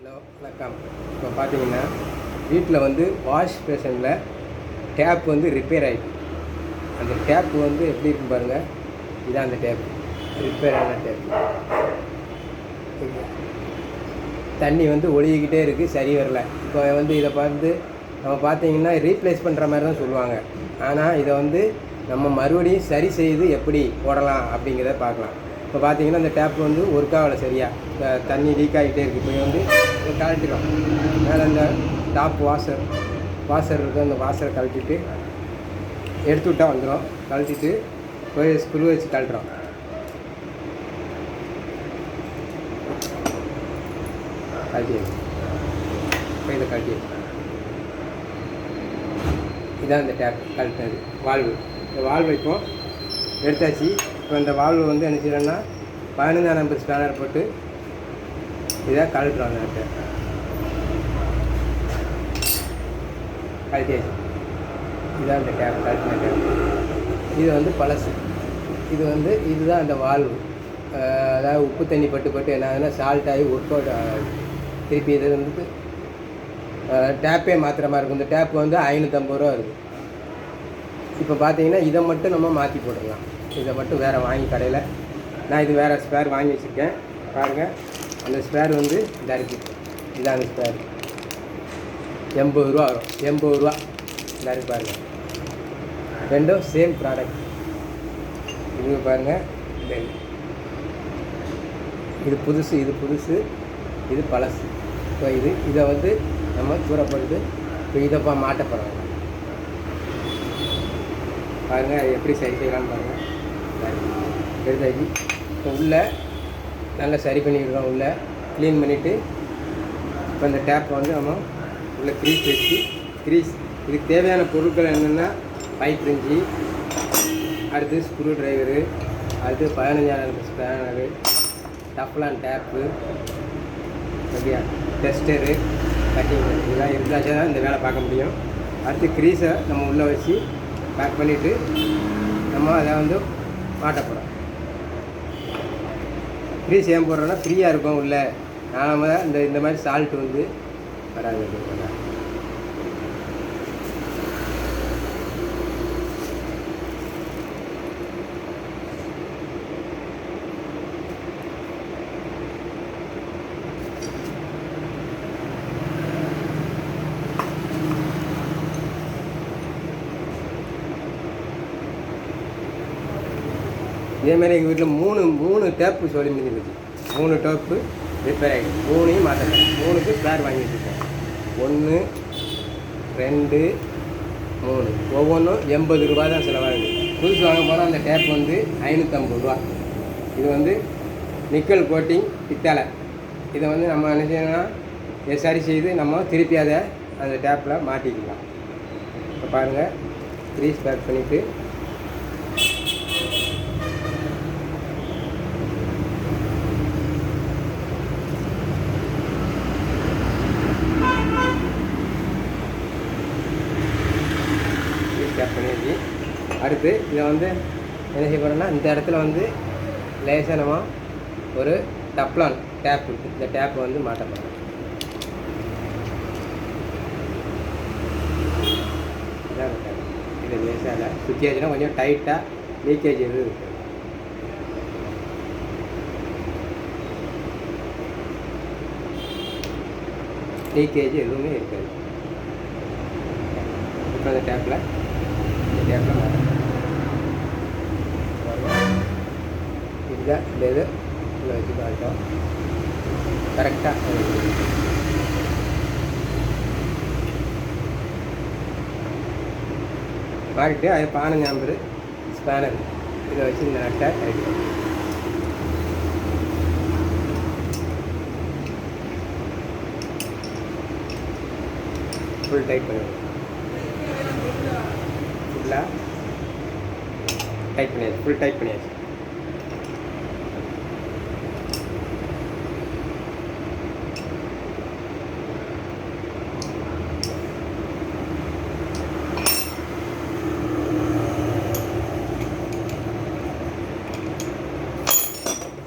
Hello வணக்கம். இப்போ பார்த்தீங்கன்னா வீட்டில் வந்து வாஷ் பேஷனில் டேப் வந்து ரிப்பேர் ஆகிடுது. அந்த டேப்பு வந்து எப்படி இருக்குன்னு பாருங்கள். இதான் அந்த டேப், ரிப்பேர் ஆன டேப். தண்ணி வந்து ஒழுகிக்கிட்டே இருக்குது, சரி வரல. இப்போ வந்து இதை பார்த்து நம்ம பார்த்தீங்கன்னா ரீப்ளேஸ் பண்ணுற மாதிரி தான் சொல்லுவாங்க. ஆனால் இதை வந்து நம்ம மறுபடியும் சரி செய்து எப்படி போடலாம் அப்படிங்கிறத பார்க்கலாம். இப்போ பார்த்தீங்கன்னா இந்த டேப் வந்து ஒர்க் ஆகலை சரியாக, தண்ணி லீக் ஆகிட்டே இருக்குது. இப்போ வந்து கழட்டிடும். மேலே அந்த டாப் வாஷர் இருக்குது, அந்த வாஷரை கழட்டிட்டு எடுத்து விட்டால் வந்துடும். கழட்டிட்டு போய் ஸ்க்ரூ வச்சு கழட்டுறோம். கழட்டி இப்போ இதை கழட்டி இதான் இந்த டேப் கழட்டினது வால்வு. இந்த வால்வு இப்போ எடுத்தாச்சு. இப்போ இந்த வால்வு வந்து என்ன செய்யணும்னா 15ஆம் நம்பர் ஸ்பேனர் போட்டு இதை கழட்டுறோம். அந்த டேப் கழட்டியாச்சு. இதுதான் இந்த டேப் கழட்டின டேப். இது வந்து பழசு. இதுதான் அந்த வால்வு. அதாவது உப்பு தண்ணி பட்டு என்ன ஆகுதுன்னா சால்ட் ஆகி ஒர்க் அவுட் ஆகாது. திருப்பி இது வந்து டேப்பே மாற்றுற மாதிரி இருக்கும். இந்த டேப் வந்து 550 ரூபா இருக்குது. இப்போ பார்த்தீங்கன்னா இதை மட்டும் நம்ம மாற்றி போட்டுடலாம். இதை மட்டும் வேறு வாங்கி கடையில் நான் இது வேறு ஸ்பேர் வாங்கி வச்சுருக்கேன். பாருங்கள், அந்த ஸ்பேர் வந்து இதாக இருக்குது. இதான் அந்த ஸ்பேர் 80 ரூபா வரும். 80 ரூபா இதாக இருக்குது பாருங்கள். ரெண்டும் சேம் ப்ராடக்ட். இது பாருங்கள், இது புதுசு, இது பழசு. இப்போ இதை வந்து நம்ம தூரப்படுத்து. இப்போ இதைப்பா மாட்ட போகிறாங்க. பாருங்கள் அது எப்படி சரி செய்யலான்னு பாருங்கள். எடுத்தாச்சு. இப்போ உள்ளே நல்லா சரி பண்ணிவிடுறோம். உள்ளே க்ளீன் பண்ணிவிட்டு இப்போ இந்த டேப்பை வந்து நம்ம உள்ளே க்ரீஸ் வச்சு இதுக்கு தேவையான பொருட்கள் என்னென்னா பைப் ரெஞ்சி, அடுத்து ஸ்க்ரூ ட்ரைவரு, அடுத்து 15ஆம் நம்பர் ஸ்பேனரு, டஃப்லான் டேப்பு, சரியா, டெஸ்டரு, கட்டிங் இதெல்லாம் இருந்தாச்சா தான் இந்த வேலை பார்க்க முடியும். அடுத்து க்ரீஸை நம்ம உள்ளே வச்சு பேக் பண்ணிவிட்டு நம்ம அதை வந்து மாட்ட போகிறோம். க்ரீஸ் ஏன் போடுறோன்னா ஃப்ரீயாக இருக்கும் உள்ளே. நாம் இந்த மாதிரி சால்ட் வந்து வராது. இதேமாதிரி எங்கள் வீட்டில் மூணு டேப்பு சொல்லி முடிஞ்சிருச்சு. 3 டேப்பு ரிப்பேர் ஆகிடுச்சு. 3ஐயும் மாற்றேன். 3க்கு ஸ்பேர் வாங்கி வச்சுருக்கேன். 1 2 3 ஒவ்வொன்றும் 80 ரூபா தான் செலவாகுது. புதுசு வாங்க போனால் அந்த டேப் வந்து 550 ரூபா. இது வந்து நிக்கல் கோட்டிங் பித்தளை. இதை வந்து நம்ம என்ன செய்யணும்னா இதை சரி செய்து நம்ம திருப்பி அதை அந்த டேப்பில் மாட்டிக்கலாம். இப்போ பாருங்கள், க்ரீஸ் பேக் பண்ணிவிட்டு டேப் பண்ணியாச்சு. அடுத்து இதை வந்து என்ன செய்ய போகிறோன்னா இந்த இடத்துல வந்து லேசாக நம்ம ஒரு டப்லான் டேப் இருக்குது. இந்த டேப்பை வந்து மாட்ட போகிறோம். இதான் அந்த டேப். இது லேசாக சுற்றியாச்சுன்னா கொஞ்சம் டைட்டாக லீக்கேஜ் எதுவும் இருக்குது. லீக்கேஜ் எதுவுமே இருக்காது. இப்போ அந்த டேப்பில் இதுதான் இந்த இது உள்ள வச்சு காட்டும் கரெக்டாக. மாறிட்டு அது 15ஆம் நம்பர் ஸ்பேனர் இதை வச்சு இந்த நட்டை கரெக்டாக ஃபுல் டைட் பண்ணுவோம். ஃபுல்லாக டைட் பண்ணியாச்சு. ஃபுல் டைட் பண்ணியாச்சு.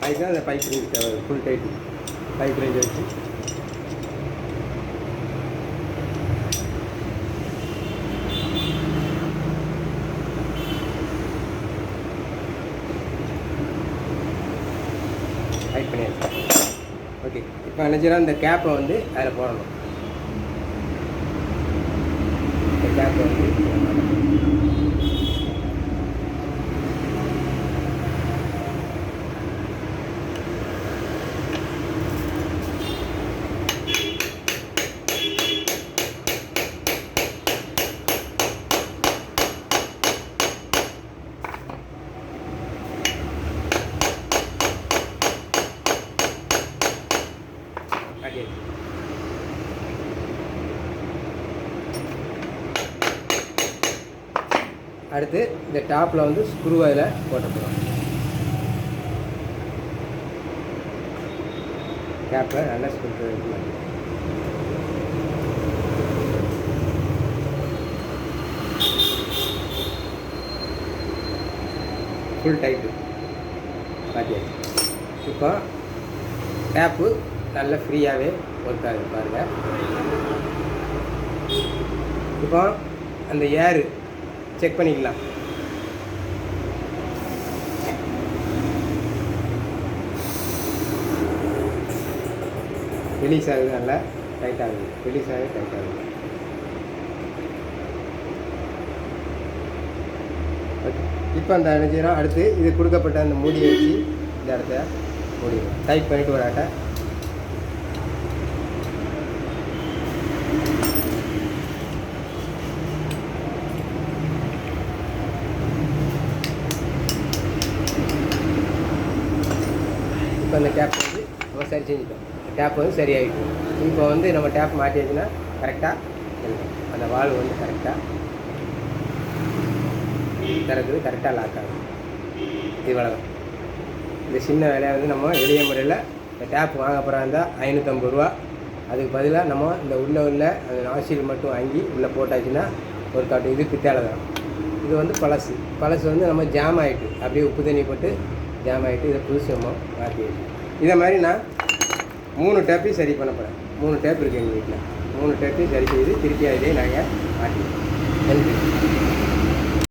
அதுதான் அந்த பைப் ரேஞ்ச் தேவை. ஃபுல் டைட்டு பைப் ரேஞ்ச் வச்சு இருக்குது. இப்போ நினச்சினா இந்த கேப்பை வந்து அதில் போடணும். இந்த கேப்பை வந்து அடுத்து இந்த டாப்பில் வந்து ஸ்க்ரூ அதில் போட்டுக்கிறோம். கேப்பில் நல்லா ஸ்க்ரூ வைக்கலாம். ஃபுல் டைட்டு பார்த்தியாச்சு. இப்போ டேப்பு நல்லா ஃப்ரீயாகவே ஒர்க் ஆகுது பாருங்கள். இப்போ அந்த ஏரு செக் பண்ணிக்கலாம். ரிலீஸ் ஆகுது, நல்லா டைட் ஆகுது. ரிலீஸ் ஆகுது, டைட் ஆகுது. ஓகே, இப்போ அந்த நினைச்சிடும். அடுத்து இது கொடுக்கப்பட்ட அந்த மூடியை வச்சு இந்த இடத்த மூடிடும். டைட் பண்ணிவிட்டு ஒரு ஆட்டை இப்போ அந்த டேப் வந்து நம்ம சரி செஞ்சுட்டோம். டேப் வந்து சரியாகிட்டோம். இப்போ வந்து நம்ம டேப் மாட்டியாச்சுன்னா கரெக்டாக இருக்கும். அந்த வால்வு வந்து கரெக்டாக திறக்குது, கரெக்டாக லாக் ஆகும். இவ்வளோதான். இந்த சின்ன வேலையை வந்து நம்ம எளிய முறையில் இந்த டேப் வாங்க போகிறா இருந்தால் 550 ரூபா. அதுக்கு பதிலாக நம்ம இந்த உள்ள அந்த நாசில் மட்டும் வாங்கி உள்ளே போட்டாச்சுன்னா ஒரு காட்டு. இது பித்தாளை தான். இது வந்து பழசு வந்து நம்ம ஜாம் ஆகிட்டு அப்படியே உப்பு தண்ணி போட்டு ஜாம் ஆகிட்டு இதை புதுசு நம்ம மாற்றிடுச்சு. இதை மாதிரி நான் 3 டேப்பையும் சரி பண்ண போகிறேன். 3 டேப் இருக்குது எங்கள் வீட்டில். 3 டேப்பையும் சரி செய்து திருப்பி அதிலே நாங்கள் மாட்டிடுவோம். நன்றி.